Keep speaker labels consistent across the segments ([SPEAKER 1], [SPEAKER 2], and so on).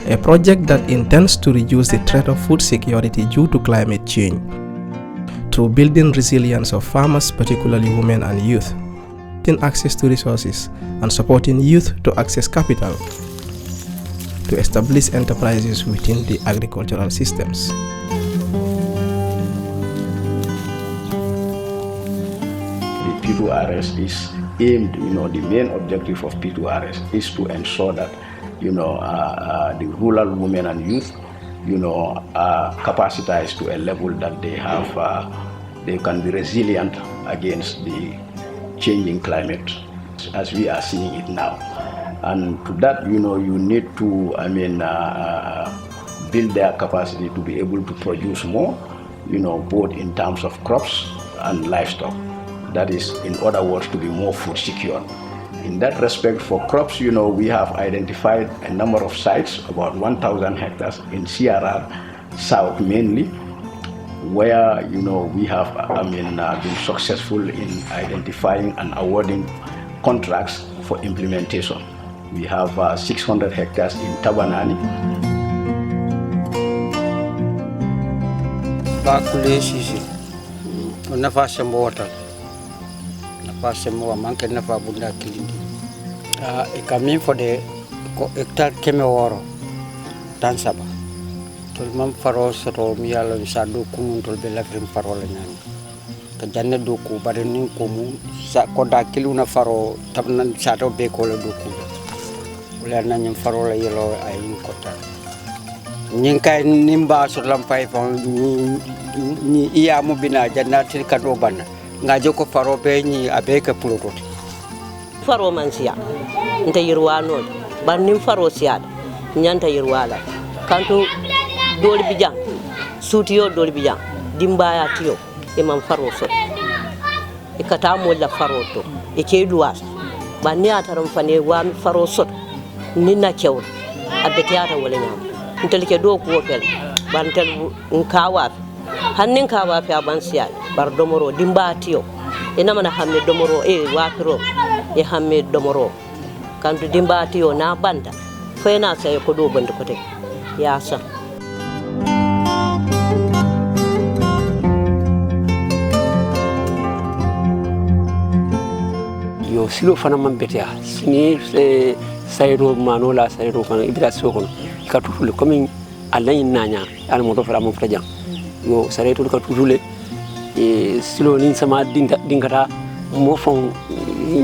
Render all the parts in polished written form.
[SPEAKER 1] a project that intends to reduce the threat of food security due to climate change through building resilience of farmers, particularly women and youth, access to resources, and supporting youth to access capital to establish enterprises within the agricultural systems.
[SPEAKER 2] The P2RS is aimed, the main objective of P2RS is to ensure that, the rural women and youth, are capacitized to a level that they have, they can be resilient against the changing climate as we are seeing it now. And to that, you need to, build their capacity to be able to produce more, both in terms of crops and livestock. That is, in other words, to be more food secure. In that respect, for crops, we have identified a number of sites, about 1,000 hectares in CRR South mainly, where, we have, been successful in identifying and awarding contracts for implementation. We have 600 hectares in Tabanani.
[SPEAKER 3] Bakule sisi, nafasi mbota, nafasi mwa manke nafa bunda kilindi. Ikami for the hectare keme woro, tansaba. Tolmam faro soto miyalo misado kumun tol bela frim faro lenyani. Kajanne doku badeni komu sa koda kiluna faro tabnan sato be kole doku. Ulah nanyam faro la yelo ayin kota. Nyingkai nimba solam pai pon ni iya mo bina janna til kado bana ngajo ko faro be ni abeka pulot
[SPEAKER 4] faro mansia nta yirwano bannim faro siada nyanta yirwala kanto doli bijang sutiyo doli bijang dimbaya tiyo imam faro so e kata mo la faro to e ke duwas banni ataram fane wa faro so ni na kew abete ata wala nyam ntel ke do ko fel bantel nkawa hannin kawa fi abansiya bar domoro dimbatiyo ina mana hamme domoro wafiro e hamme domoro kanto dimbatiyo na banda fena sai ko do banda kote ya sa
[SPEAKER 5] yo silo fana man betia sini sayro manola sayro fana ibra sokon ka tutule comme alain nanya al mo do fara mo fajam yo sareto ka tutule e silo ni sama dingata mo fon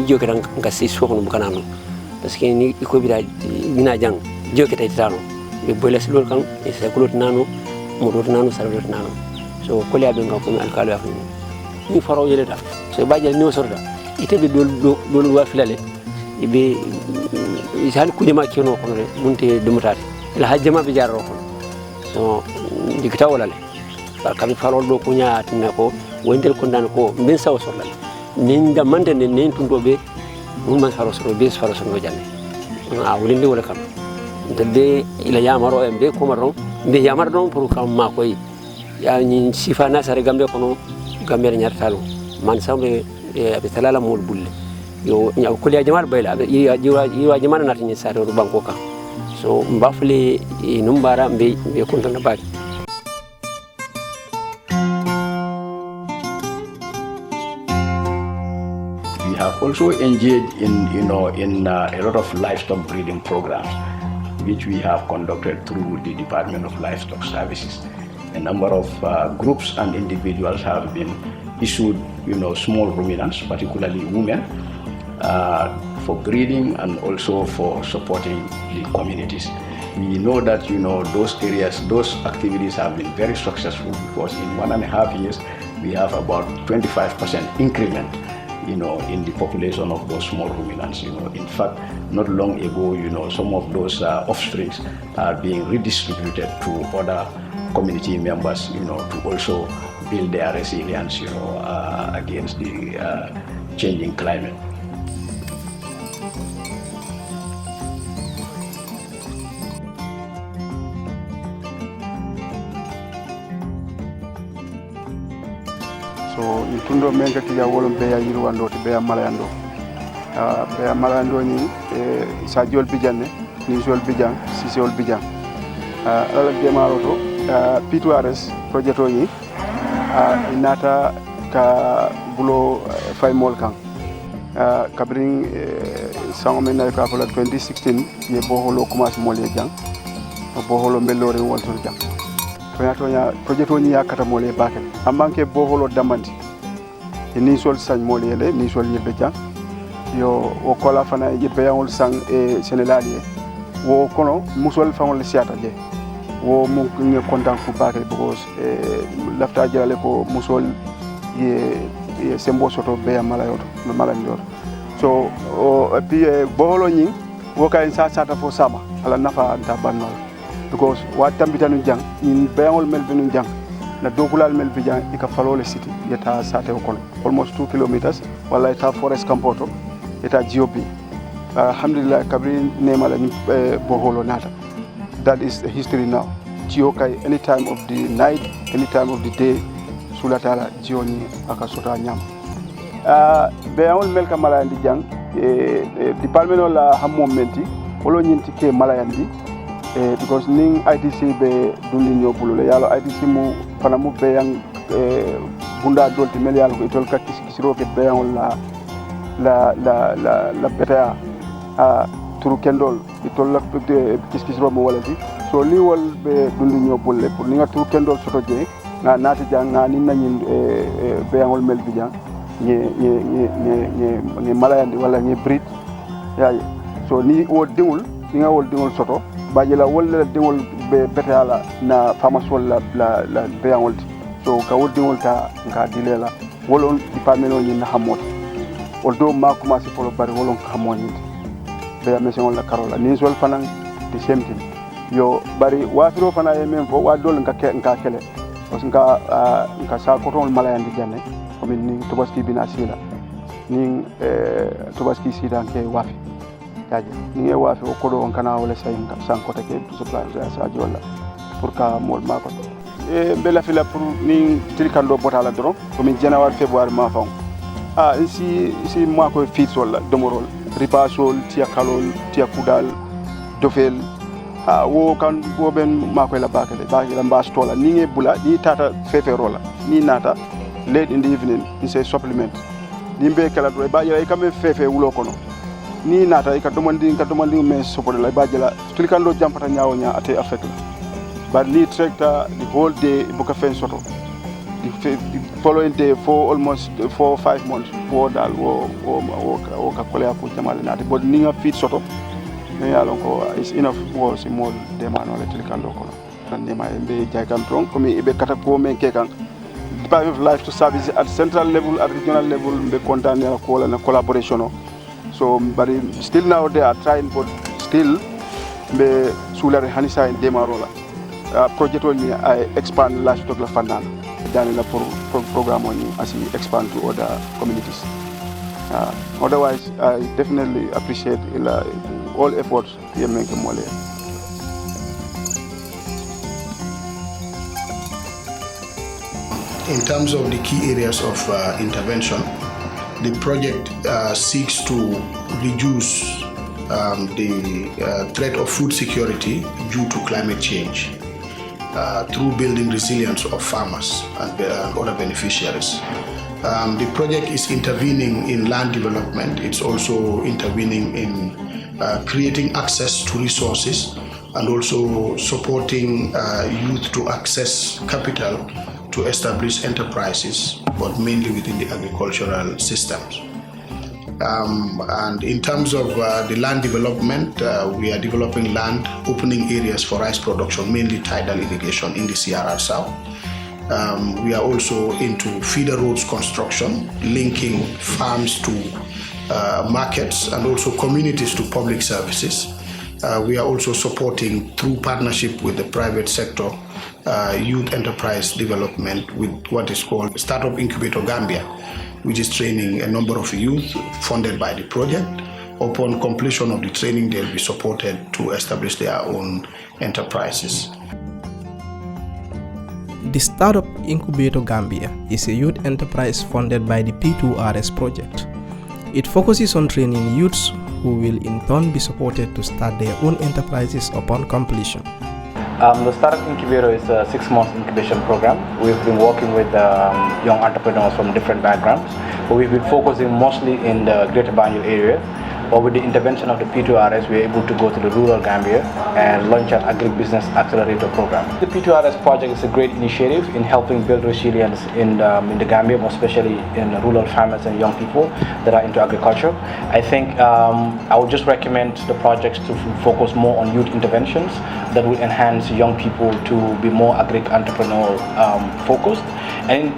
[SPEAKER 5] jokeran ka si sokon bu kanano parce que ni ko bira dina jang joketa itano e bola silo kan e sa kulot nano mo do nano sareto nano so ko liabe nga ko alkalo ya ni faro yeleta so bajal ni sorda ite be dol wa filale ibe hal kujama keno kono munte dumutade la hajjama be jarro kono so dikta wala le par kam farol do ko nyaati nako wondel ko dan ko ben saw sorla nin da mande nen tundobe mun man faro soro be faro soro janne wulinde wala kam de ila yamaro be ko maron be yamar don pour kam ma koy ya ni sifana sare gambe kono gambe nyartalo man sambe be talala mol bulle yo nya ko liya jamal bayla yiwa jamal na tin sare ru banko ka so mbafle numbara be kunta na baki.
[SPEAKER 2] We have also engaged in a lot of livestock breeding programs, which we have conducted through the Department of Livestock Services. A number of groups and individuals have been issued, small ruminants, particularly women, for breeding and also for supporting the communities. We know that, those areas, those activities have been very successful because in 1.5 years, we have about 25% increment, in the population of those small ruminants. In fact, not long ago, some of those offsprings are being redistributed to other community members, to also build their resilience, against the changing climate.
[SPEAKER 6] So itundo menga kija wolon be ya yiru wando be ya malayando ni sa jol bijanne ni jol bijan si jol bijan ala demaro to P2RS projet o ni nata ka bulo fay mol kan kabring sango men na ka fala 2016 ye boholo commence mol ye jang boholo melore wonto jang tonya projet o ni yakata mol ye bakel amanke boholo damandi ni sol sañ mol ye le ni sol yebe jang yo o kola fana yebe yangol sang e senelali wo kono musol fangol siata je wo mo ngi content ku bakel because lafta jale ko musol ye sembo soto be malayoto malandior so puis boholo ñi wo kay sa sata fo sama ala nafa anta bannol because wa tambitanu jang in beangol mel benu jang na dokulal mel bi jang ika falole city yeta sate ko almost 2 kilometers wala eta forest campoto eta GOP alhamdulillah kabri nemala ni boholo nata that is the history now geo kay any time of the night any time of the day sulatala jioni akasota nyam beangol mel ka malayandi jang department la ha momenti wolo nyinti ke malayandi because ning ITC be dundi nyobulu yalo ITC mu fanamu beyang bunda dolti mel yalo itol ka kisiro ke beangol la beta turu kendol itol la kisiro mo walati so li wol be dundi nyobulu pour ninga turu kendol soto je na nati jang na ni nañin beangol mel bi jang ni malayandi wala ni brit yaay so ni wo dingul ni nga wol dingul soto bajela wol dingul be betala na famasol la beangol so ka wol dingul ta nga dilela wolon department ni na hamot oldo ma commencé polo bari wolon hamoni be mesion la karola ni sol fanan the same thing yo bari wafiro fana e men fo wa dol nga kele parce que nka sa koton malayandi janne comme ni tobaski bina sila ni tobaski sida ke wafi yaje ni wafi o kodo on kana wala say nka san kota ke tout ce plan sa jolla pour ka mol ma ko bela fila pour ni tilkando botala dron comme january february ma fa si moi ko fit wala domorol ripasol tia kalol tia kudal dofel wo kan wo ben makoy la bakale bakale mbass tola ni nge bula ni tata fefe rola ni nata late in the evening ni say supplement ni be kala do ba yela kambe fefe wulo kono ni nata e ka domandi me support la ba jela tulikando jampata nyaawo nya ate affect la but ni tractor the whole day buka fen soto the following day for almost 4-5 months wo dal wo ka kolea ko jamal nati bod ni nga fit soto mais yalon ko is enough was small demand wala tilkando kono tan ne ma be jaykam tron comme be kata ko men ke kan department of life to service at central level at regional level be content la ko la collaboration so but still now they are trying but still be sulare hanisa en demarola project oni I expand life to la fandan dans la programme oni as expand to other communities otherwise I definitely appreciate all efforts here make more.
[SPEAKER 7] In terms of the key areas of intervention, the project seeks to reduce the threat of food security due to climate change through building resilience of farmers and other beneficiaries. The project is intervening in land development. It's also intervening in creating access to resources and also supporting youth to access capital to establish enterprises, but mainly within the agricultural systems. And in terms of the land development, we are developing land, opening areas for rice production, mainly tidal irrigation in the CRR South. We are also into feeder roads construction, linking farms to markets and also communities to public services. We are also supporting, through partnership with the private sector, youth enterprise development with what is called Startup Incubator Gambia, which is training a number of youth funded by the project. Upon completion of the training, they'll be supported to establish their own enterprises.
[SPEAKER 1] The Startup Incubator Gambia is a youth enterprise funded by the P2RS project. It focuses on training youths who will in turn be supported to start their own enterprises upon completion.
[SPEAKER 8] The Startup Incubator is a 6-month incubation program. We've been working with young entrepreneurs from different backgrounds, but we've been focusing mostly in the Greater Banjul area. But with the intervention of the P2RS, we are able to go to the rural Gambia and launch an agribusiness accelerator program. The P2RS project is a great initiative in helping build resilience in the Gambia, more especially in rural farmers and young people that are into agriculture. I think I would just recommend the projects to focus more on youth interventions that will enhance young people to be more agri-entrepreneurial focused. And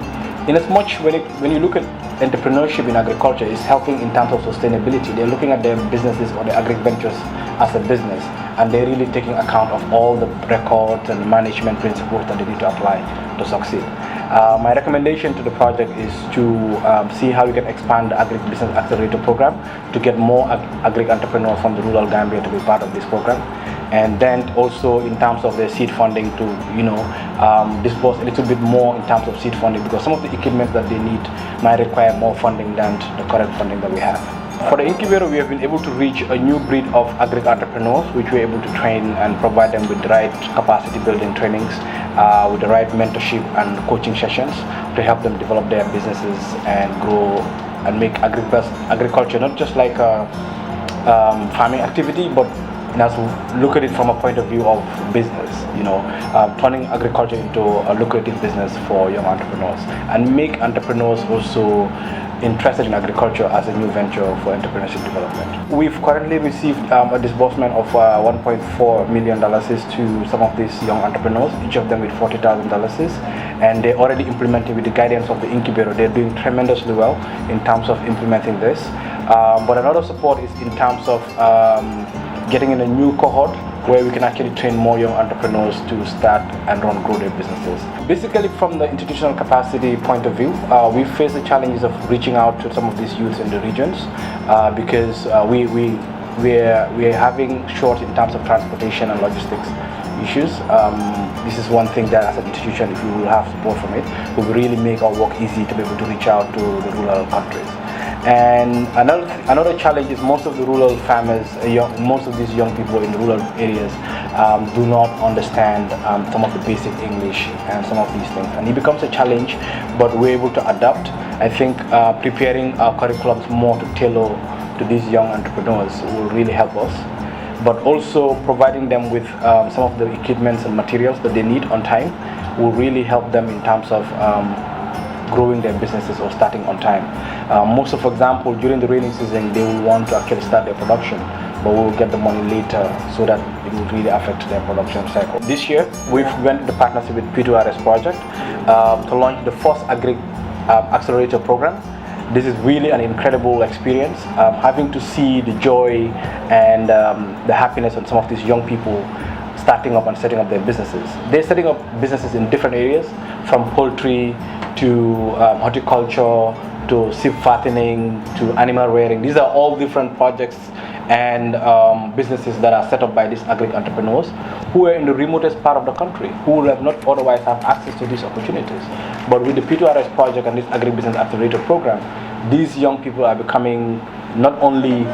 [SPEAKER 8] in as much when you look at entrepreneurship in agriculture, is helping in terms of sustainability. They're looking at their businesses or their agri-ventures as a business, and they're really taking account of all the records and management principles that they need to apply to succeed. My recommendation to the project is to see how we can expand the agribusiness accelerator program to get more agri-entrepreneurs from the rural Gambia to be part of this program. And then also in terms of the seed funding to disburse a little bit more in terms of seed funding, because some of the equipment that they need might require more funding than the current funding that we have. For the incubator, we have been able to reach a new breed of agri-entrepreneurs, which we're able to train and provide them with the right capacity building trainings, with the right mentorship and coaching sessions to help them develop their businesses and grow and make agriculture not just like a farming activity, but look at it from a point of view of business, turning agriculture into a lucrative business for young entrepreneurs, and make entrepreneurs also interested in agriculture as a new venture for entrepreneurship development. We've currently received a disbursement of $1.4 million to some of these young entrepreneurs, each of them with $40,000, and they're already implementing with the guidance of the incubator. They're doing tremendously well in terms of implementing this. But another support is in terms of getting in a new cohort where we can actually train more young entrepreneurs to start and grow their businesses. Basically, from the institutional capacity point of view, we face the challenges of reaching out to some of these youths in the regions because we're having short in terms of transportation and logistics issues. This is one thing that as an institution, if we will have support from it, will really make our work easy to be able to reach out to the rural countries. And another challenge is most of the rural farmers, most of these young people in the rural areas do not understand some of the basic English and some of these things. And it becomes a challenge, but we're able to adapt. I think preparing our curriculums more to tailor to these young entrepreneurs will really help us. But also providing them with some of the equipments and materials that they need on time will really help them in terms of growing their businesses or starting on time. Most of, for example, during the rainy season, they will want to actually start their production, but we will get the money later so that it will really affect their production cycle. This year, we've went into partnership with P2RS project to launch the first Agri Accelerator program. This is really an incredible experience, having to see the joy and the happiness of some of these young people starting up and setting up their businesses. They're setting up businesses in different areas, from poultry to horticulture, to sheep fattening, to animal rearing. These are all different projects and businesses that are set up by these agri-entrepreneurs who are in the remotest part of the country, who would have not otherwise have access to these opportunities. But with the P2RS project and this agribusiness accelerator program, these young people are becoming not only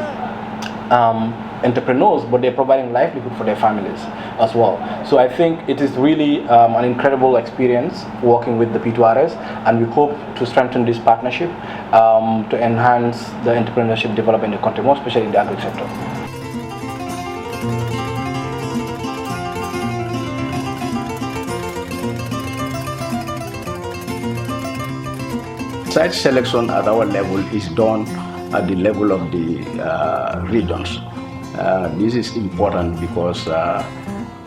[SPEAKER 8] entrepreneurs, but they're providing livelihood for their families as well. So I think it is really an incredible experience working with the P2RS, and we hope to strengthen this partnership to enhance the entrepreneurship development in the country, more especially in the agri sector.
[SPEAKER 2] Site selection at our level is done at the level of the regions. This is important because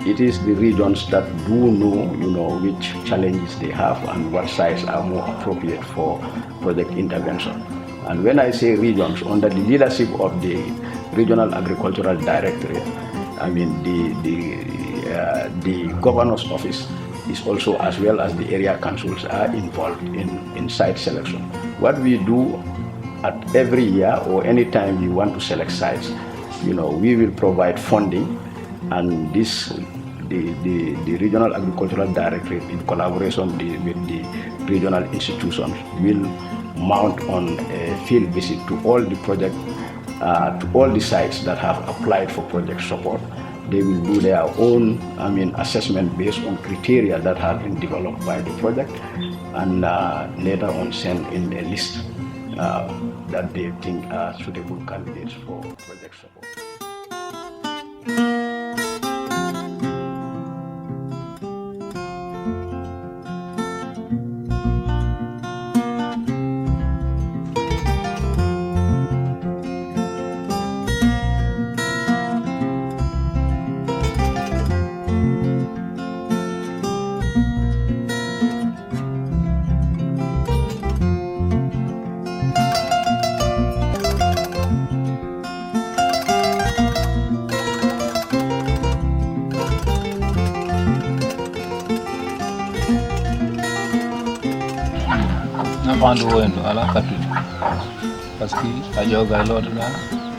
[SPEAKER 2] it is the regions that do know, which challenges they have and what sites are more appropriate for project intervention. And when I say regions, under the leadership of the Regional Agricultural Directorate, I mean the governor's office is also, as well as the area councils, are involved in site selection. What we do at every year or any time we want to select sites, we will provide funding, and the Regional Agricultural Directorate, in collaboration with the regional institutions, will mount on a field visit to all the project, to all the sites that have applied for project support. They will do their own, assessment based on criteria that have been developed by the project, and later on send in a list that they think are suitable candidates for project support.
[SPEAKER 9] Pandu wendo ala katuji paski a joga lodna,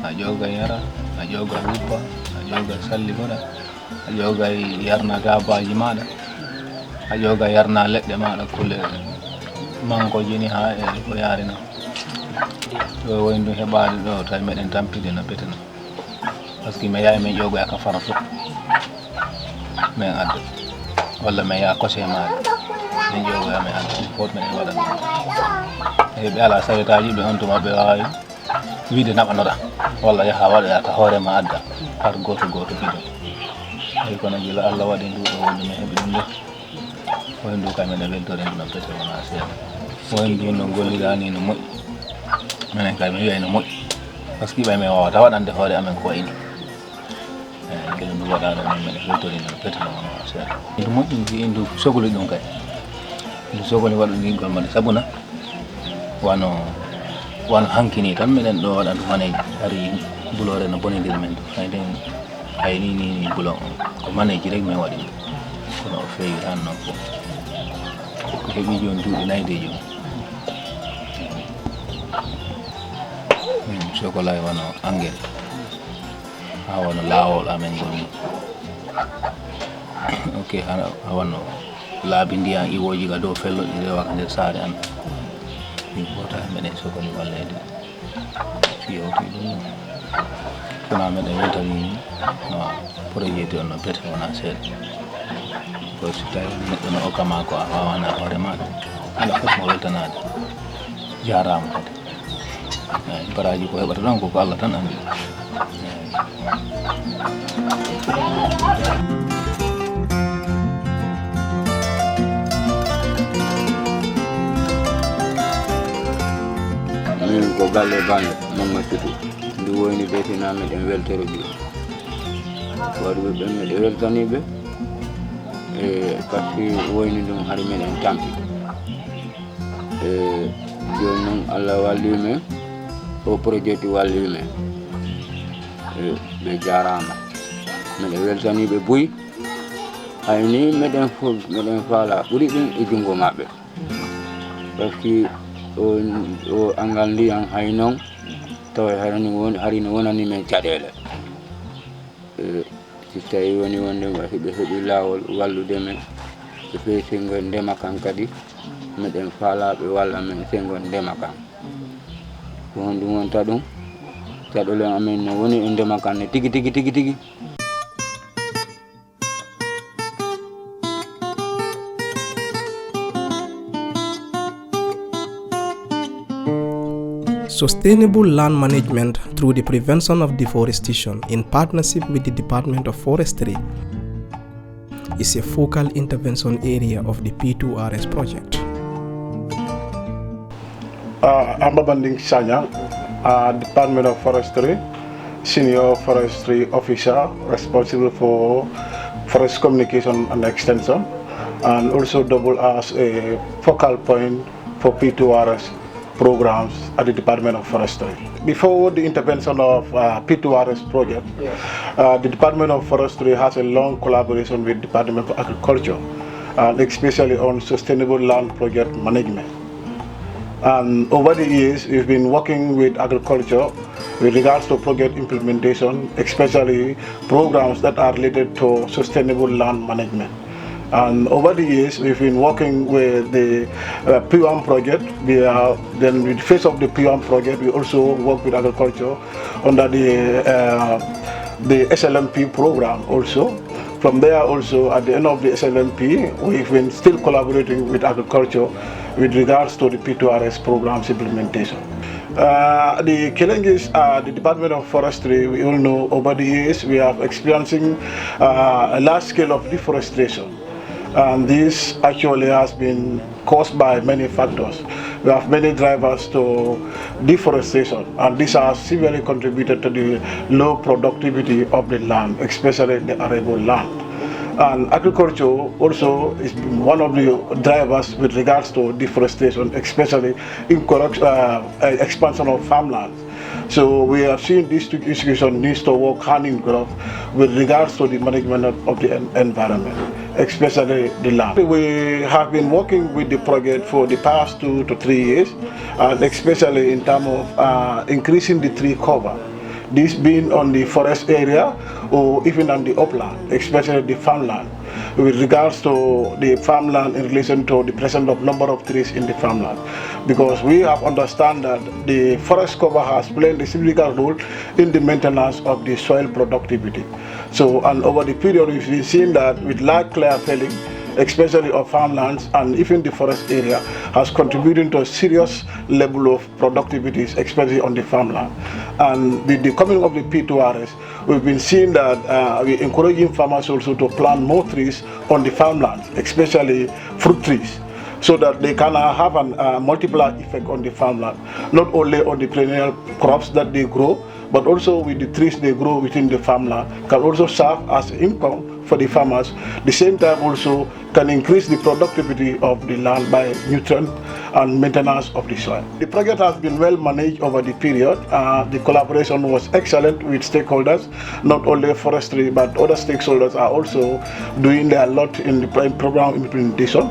[SPEAKER 9] a joga yara, a joga hupa, a joga salli goda, a joga yarna dabaji mada, a joga yarna leɗɗe mada kule mango jini ha e ko yarina do wendo heɓade ɗo tawi meɗen tampide no betena paski mi yawi min jogoya ka fara fof min adda walla mi yaa kose maɗa min jogoya min adda fof meɗen waɗa e ɓe ala sawetaji ɓe on tuma ɓe wawi wiide naɓanoɗa walla yaha waɗoya ka hoorema adda har goto bidon eyi kono gila Allah waɗi nduɗo wonde mi heeɓi ɗum lekki woyen ndu kam ene weltore ndu no pete wona seeɗa woyen ndu no gollira ni no moƴƴi minen kay mi wiya no moƴƴi par ce que ɓay min wawata waɗande hoore amen ko wayni eyi guila ndu waɗaɗo min mene weltori no pete wona seeɗa ndu moƴƴi ndu sogli ɗum kay ndu sogli waɗu ndigol mane sabuna wano hankini tan minen ɗo waɗa ndu maneji ari bulore no bonidiri men du hayden hay ni bulon ko maneji rek min waɗi kono o feewi han noon fof ko heɓi joni duuɗi nayde joni chocolat wano engrais ha wano lawol amen goni ok ha wano laabi ndiyan iwoji ga dow felloɗi rewa ka nder saare an min bota meɗen sogoni wallede si yewti ɗum kono meɗen weltani no projet on no bete wona seeɗa ko so tawi neɗɗo no okkama ko a wawana hoore maɗa ala fof mo weltanade jarama kadi eyi baraji ko heɓata ɗon koko Allah tan andi
[SPEAKER 10] min ko galle bange mamma tutu ndu woyni ɓeetinami ɗen weltore ɗi waɗuɓe ɓe meɗe weltaniɓe e par ce que woyni ɗum hari meɗen tampi e joni noon Allah walli men o projet ti walli men e ɓe jarama meɗe weltaniɓe buy hayni meɗen fof meɗen faala ɓuuri ɗum e jungo maɓɓe par ce que o angal ndiyan hay noon tawa hari no wonani men caɗele si tawi woni wonde ɓe heeɓi lawol wallude men ɓe fewi sengo ndema kan kadi meɗen faalaɓe walla men sengo ndema kan ko hon ɗum wonta ɗum caɗele amen no woni e ndema kan ne tigi.
[SPEAKER 1] Sustainable land management through the prevention of deforestation in partnership with the Department of Forestry is a focal intervention area of the P2RS project.
[SPEAKER 6] I'm Babanding Sanya, Department of Forestry, Senior Forestry Officer responsible for forest communication and extension, and also double as a focal point for P2RS programs at the Department of Forestry. Before the intervention of P2RS project, the Department of Forestry has a long collaboration with the Department of Agriculture, especially on sustainable land project management. And over the years, we've been working with agriculture with regards to project implementation, especially programs that are related to sustainable land management. And over the years, we've been working with the P1 project. Then with the face of the P1 project, we also work with agriculture under the
[SPEAKER 7] the SLMP program also. From there also, at the end of the SLMP, we've been still collaborating with agriculture with regards to the P2RS programs implementation. The challenges the Department of Forestry, we all know over the years we are experiencing a large scale of deforestation. And this actually has been caused by many factors. We have many drivers to deforestation, and these have severely contributed to the low productivity of the land, especially the arable land. And agriculture also is one of the drivers with regards to deforestation, especially in expansion of farmland. So we have seen these two institutions need to work hand in glove with regards to the management of the environment, especially the land. We have been working with the project for the past 2 to 3 years, and especially in terms of increasing the tree cover. This being on the forest area or even on the upland, especially the farmland, with regards to the farmland in relation to the presence of number of trees in the farmland. Because we have understand that the forest cover has played a significant role in the maintenance of the soil productivity. So, and over the period we've been seeing that with large clear felling, especially of farmlands and even the forest area, has contributed to a serious level of productivity, especially on the farmland. And with the coming of the P2RS, we've been seeing that we're encouraging farmers also to plant more trees on the farmlands, especially fruit trees, so that they can have a multiplier effect on the farmland, not only on the perennial crops that they grow, but also with the trees they grow within the farmland, can also serve as income for the farmers. At the same time also can increase the productivity of the land by nutrient and maintenance of the soil. The project has been well managed over the period. The collaboration was excellent with stakeholders, not only forestry, but other stakeholders are also doing their lot in the program implementation.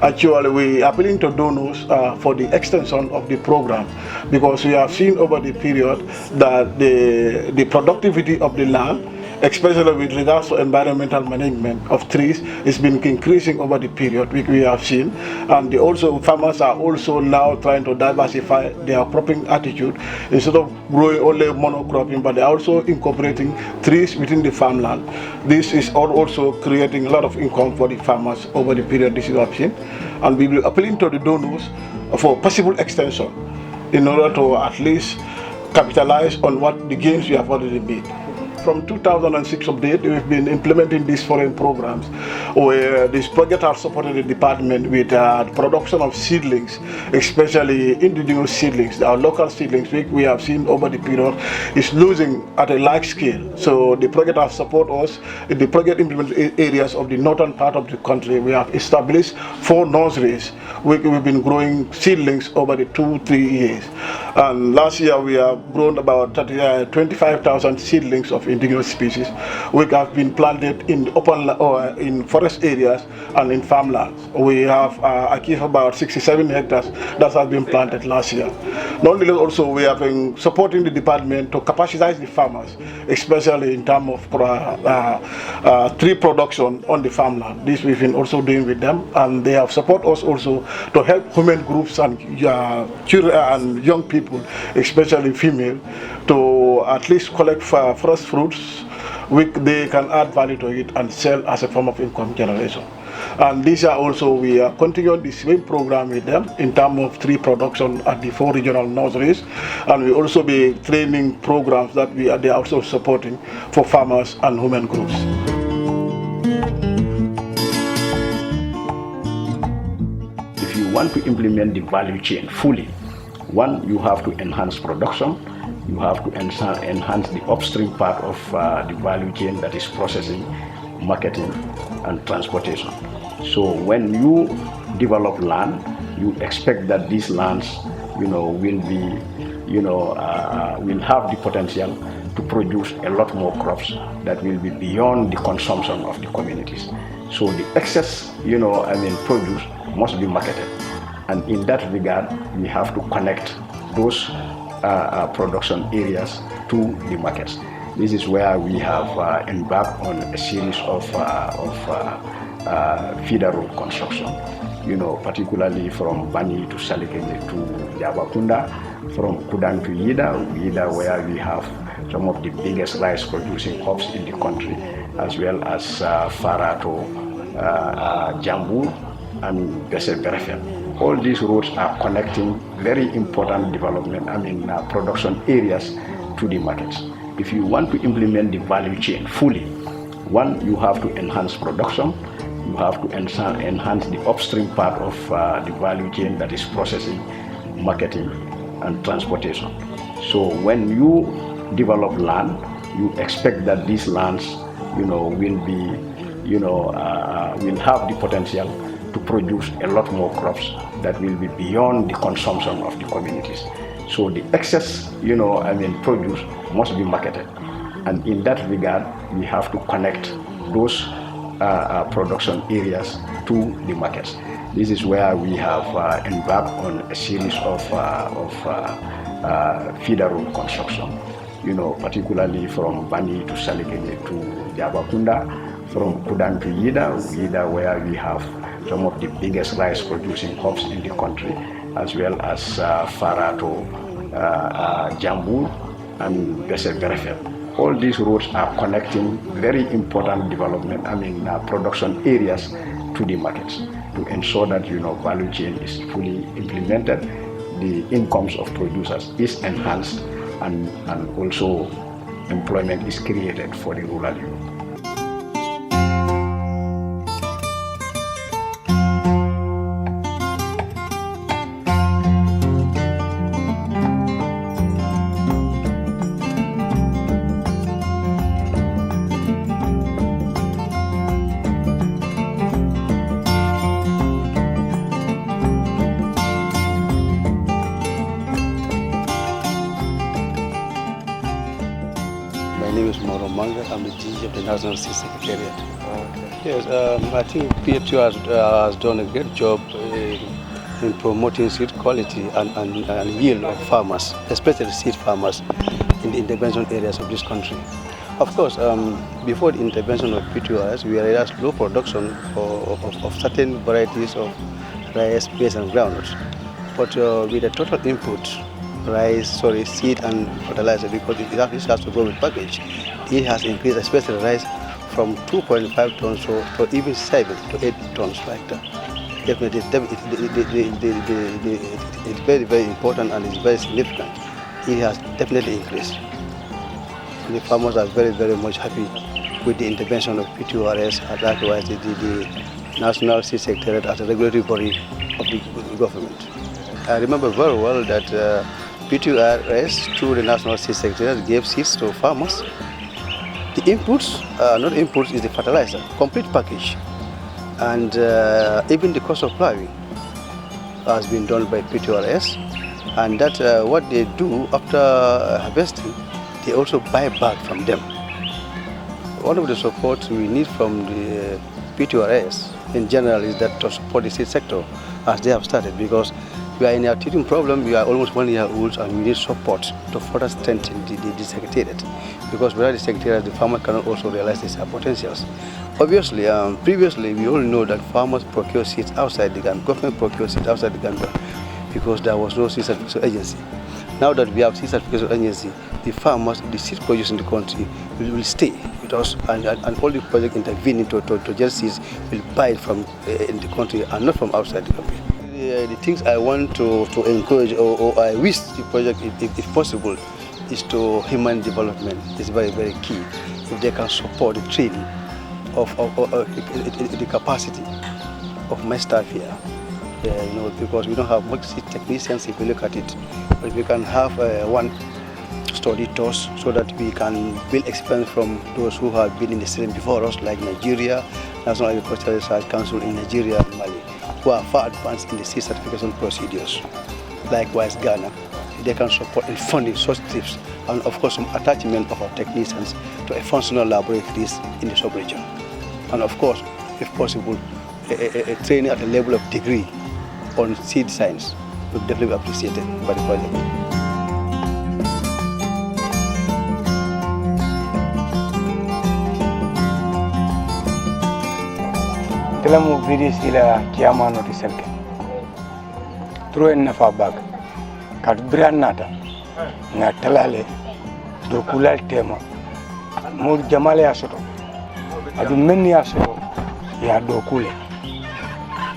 [SPEAKER 7] Actually, we are appealing to donors for the extension of the program, because we have seen over the period that the productivity of the land, especially with regards to environmental management of trees, has been increasing over the period, which we have seen. And farmers are also now trying to diversify their cropping attitude. Instead of growing only monocropping, but they're also incorporating trees within the farmland. This is also creating a lot of income for the farmers over the period this is option. And we will appeal to the donors for possible extension in order to at least capitalize on what the gains we have already made. From 2006 update, we've been implementing these foreign programs where this project has supported the department with production of seedlings, especially indigenous seedlings. Our local seedlings, which we have seen over the period, is losing at a large scale. So the project has supported us in the project implemented areas of the northern part of the country. We have established 4 nurseries. We've been growing seedlings over the 2-3 years. And last year we have grown about 25,000 seedlings of indigenous species, which have been planted in open or in forest areas and in farmlands. We have achieved about 67 hectares that has been planted last year. Not only also we have been supporting the department to capacitize the farmers, especially in terms of tree production on the farmland. This we've been also doing with them, and they have supported us also to help women groups and children and young people, especially female, to at least collect forest fruits which they can add value to it and sell as a form of income generation. And this year also we are continuing the same program with them in terms of tree production at the 4 regional nurseries, and we also be training programs that they are also supporting for farmers and women groups.
[SPEAKER 2] If you want to implement the value chain fully, one, you have to enhance production. You have to enhance the upstream part of the value chain, that is processing, marketing, and transportation. So when you develop land, you expect that these lands, will be, will have the potential to produce a lot more crops that will be beyond the consumption of the communities. So the excess, produce must be marketed. And in that regard, we have to connect those production areas to the markets. This is where we have embarked on a series of feeder road construction, particularly from Bani to Salikele to Jabakunda, from Kudang to Yida, where we have some of the biggest rice producing hubs in the country, as well as Farato, Jambu, and Bese. All these roads are connecting very important production areas to the markets. If you want to implement the value chain fully, one, you have to enhance production, you have to enhance the upstream part of the value chain, that is processing, marketing, and transportation. So when you develop land, you expect that these lands, will have the potential to produce a lot more crops that will be beyond the consumption of the communities. So the excess, produce must be marketed. And in that regard, we have to connect those production areas to the markets. This is where we have embarked on a series of feeder road construction, particularly from Bani to Saligene to Jabakunda, from Kudan to Yida, where we have some of the biggest rice producing hubs in the country, as well as Farato, Jambu, and Bese. All these roads are connecting very important production areas to the markets to ensure that value chain is fully implemented, the incomes of producers is enhanced, and also employment is created for the rural youth.
[SPEAKER 11] I'm the DG of the National State Secretariat. Yes, I think P2RS has done a great job in promoting seed quality and yield of farmers, especially seed farmers in the intervention areas of this country. Of course, before the intervention of P2RS, we realized low production of certain varieties of rice, maize, and groundnuts. But with the total input, seed and fertilizer, because this has to go with package, it has increased, especially rice, from 2.5 tons to even 7 to 8 tons per hectare. Definitely, it's very, very important and it's very significant. It has definitely increased. The farmers are very, very much happy with the intervention of P2RS, and likewise the National Seed Secretariat as a regulatory body of the government. I remember very well that P2RS, through the National Seed Secretariat, gave seeds to farmers. The inputs, not inputs, is the fertilizer, complete package. And even the cost of plowing has been done by P2RS. And that what they do after harvesting, they also buy back from them. One of the supports we need from the P2RS in general is that to support the seed sector as they have started, because we are in a teething problem. We are almost 1 year old and we need support to further strengthen the secretariat, because without the secretariat, the farmer cannot also realize their potentials. Obviously, previously we all know that farmers procure seeds outside the Gambia, government procure seeds outside the Gambia, because there was no seed certification agency. Now that we have seed certification agency, the farmers, the seed producers in the country will stay with us, and all the projects intervening to get seeds will buy it from in the country and not from outside the country. The things I want to encourage, or I wish the project, if possible, is to human development. It's very, very key. If they can support the training of the capacity of my staff here, because we don't have much seed technicians if you look at it. But we can have one study tours so that we can build experience from those who have been in the system before us, like Nigeria, National Agricultural Research Council in Nigeria and Mali, who are far advanced in the seed certification procedures. Likewise, Ghana, they can support in funding such trips, and of course some attachment of our technicians to a functional laboratories in the sub-region. And of course, if possible, a training at a level of degree on seed science would definitely be appreciated by the project.
[SPEAKER 12] Telamu vidis ila kiamano di selke. True en nafa bag. Kat brian nata. Na telale do kulal tema mo jamale ya soto adu menni ya soto ya do kule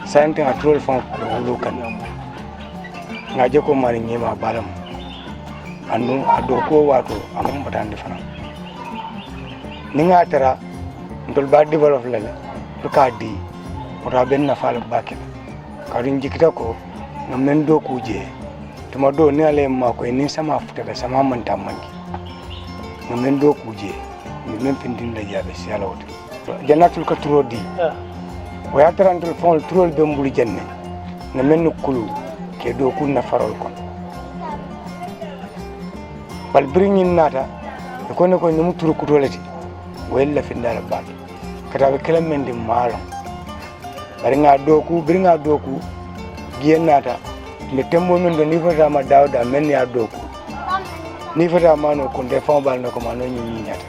[SPEAKER 12] sante a trol fon do kan ngaje ko mari nyima balam anu ado ko wato amam batande fana ninga tara ndol ba develop lele to kadi ora ben na fala bakel karin jikita ko ngamen do kuje tuma do ni ale ma ko ni sama futa sama manta manki ngamen do kuje ni men pindin da yabe sialawt jannatul ka trodi o yatara ndol fon trol be mbuli jenne ngamen kulu ke do kun na farol kon bal bringin nata ko ne ko ni muturu kutolati wella findala baake kata be kala men di malo bari nga doku bringa doku giennata le tembo men do ni fata ma dawda men ya doku ni fata mano ko de fambal no ko mano nyi nyata.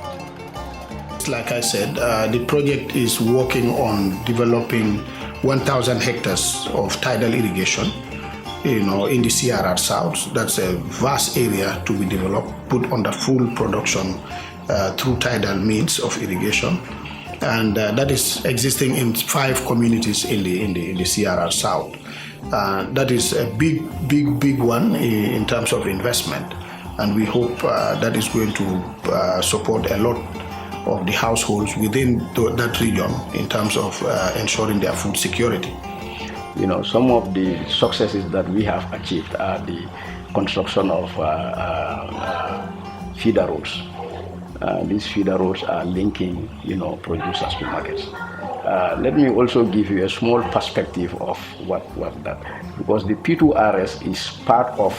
[SPEAKER 7] Like I said, the project is working on developing 1,000 hectares of tidal irrigation, in the CRR South. That's a vast area to be developed, put under full production through tidal means of irrigation, and that is existing in 5 communities in the CRR South. That is a big one in terms of investment, and we hope that is going to support a lot of the households within that region in terms of ensuring their food security.
[SPEAKER 2] Some of the successes that we have achieved are the construction of feeder roads. These feeder roads are linking, producers to markets. Let me also give you a small perspective of what that, because the P2RS is part of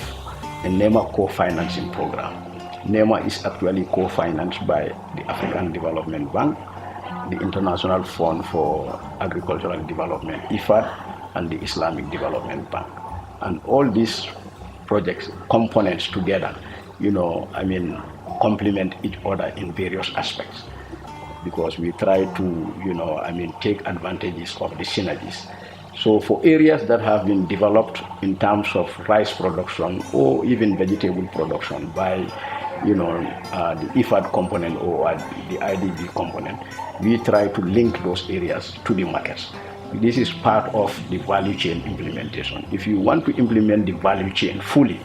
[SPEAKER 2] a NEMA co-financing program. NEMA is actually co-financed by the African Development Bank, the International Fund for Agricultural Development, IFAD, and the Islamic Development Bank. And all these projects, components together, complement each other in various aspects, because we try to, take advantages of the synergies. So for areas that have been developed in terms of rice production or even vegetable production by the IFAD component or the IDB component, we try to link those areas to the markets. This is part of the value chain implementation. If you want to implement the value chain fully,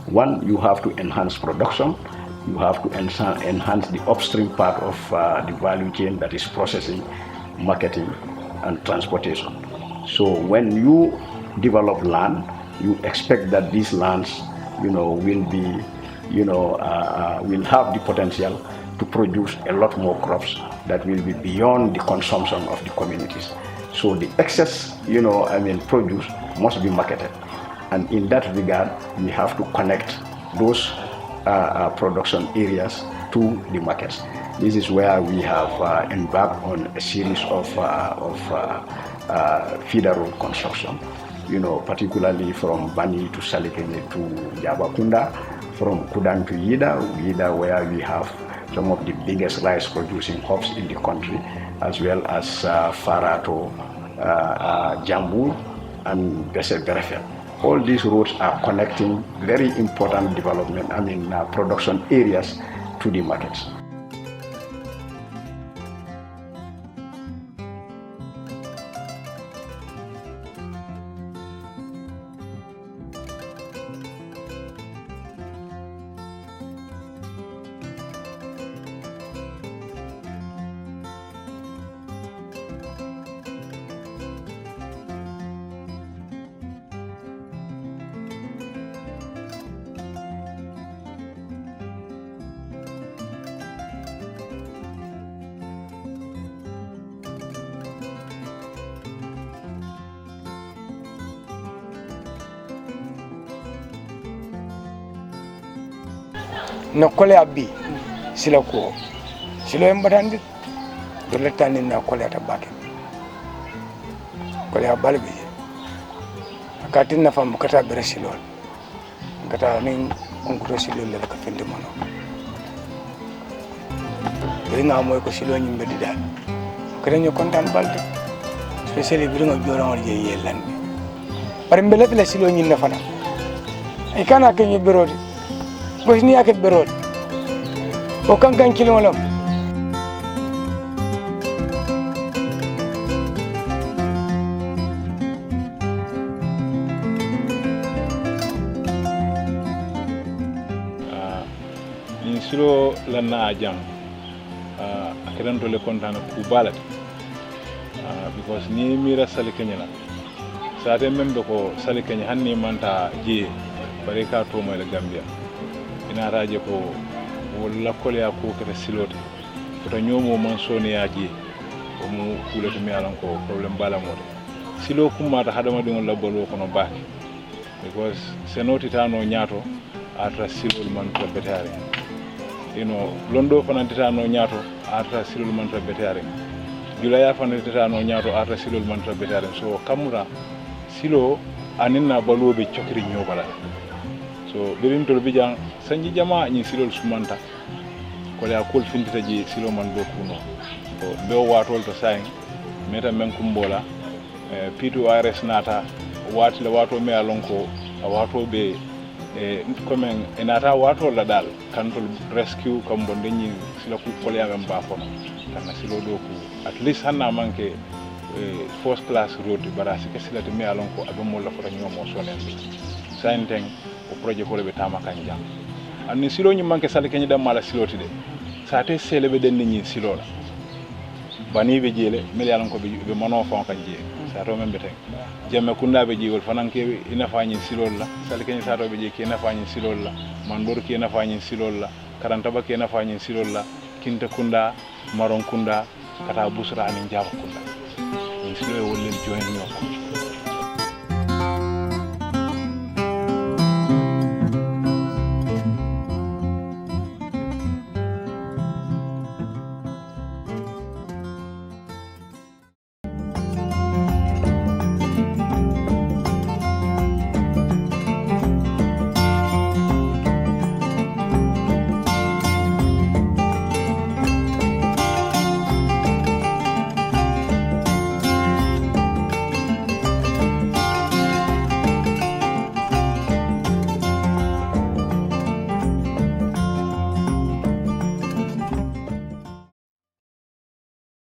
[SPEAKER 2] one, you have to enhance production, you have to enhance the upstream part of the value chain, that is processing, marketing, and transportation. So when you develop land, you expect that these lands, will be will have the potential to produce a lot more crops that will be beyond the consumption of the communities. So the excess, produce must be marketed. And in that regard, we have to connect those production areas to the markets. This is where we have embarked on a series of feeder road construction, particularly from Bani to Salikene to Jabakunda, from Kudan to Yida, where we have some of the biggest rice producing hubs in the country, as well as Farato, Jambu, and Berefe. All these roads are connecting very important production areas to the markets.
[SPEAKER 12] no kole abbi sila ko silo embatandi do lettani na kole ata bake kole abalbe akatin na fam kata bere silo kata nin konkuto silo le ka fende mono ringa moy ko silo nyimbe didal kada nyo kontan balde spécially bi nga joro je yelande par mbele la silo nyin na fana ay kana ke nyi berodi ko ni ak berodi o kankan kilolam
[SPEAKER 13] ni silo lanna jam akiran dole kontana ku balat because ni mira sali kenyala sate membe ko sali kenya hanni manta je bare ka to mo le Gambia ina raje ko wala ko le ko kete silote to nyomo man soni yaji o mu kulete mi alan ko problem bala mode silo kumata hadama dingol labolo kono baake because senoti tano nyato atra silol man to betare londo fanantitano ñaato arta silol man betare julaya fanantitano ñaato arta silol man betare so kamura silo aninna balobe chokri ñobala so birim tol bijan sanji jama ñi silol sumanta ko la kol fintita ji silo man do kuno ko be watol to sayin meta men kumbola P2RS nata wati la wato me alonko a wato be comme enata wato la dal kantol rescue kam bonde ñi sila ku kolya men ba fono kana silo do ku at least hanna manke first class road barasi ke sila de me alonko abe mo la fota ñomo sonen bi sainteng o projet ko be tama kanja anni silo ñi manke sal keñi dam mala siloti de sa te selebe den ñi silo la bani be jele mel alonko be mano fon kan je sa to men be ten jemme kunda be jigol fanan ke ina fañi silol la sal keñi sa to be je ke ina fañi silol la mandor ke ina fañi silol la karanta ba ke ina fañi silol la kinta kunda maron kunda kata busra ni jaba kunda ni silo e wollel join ñoko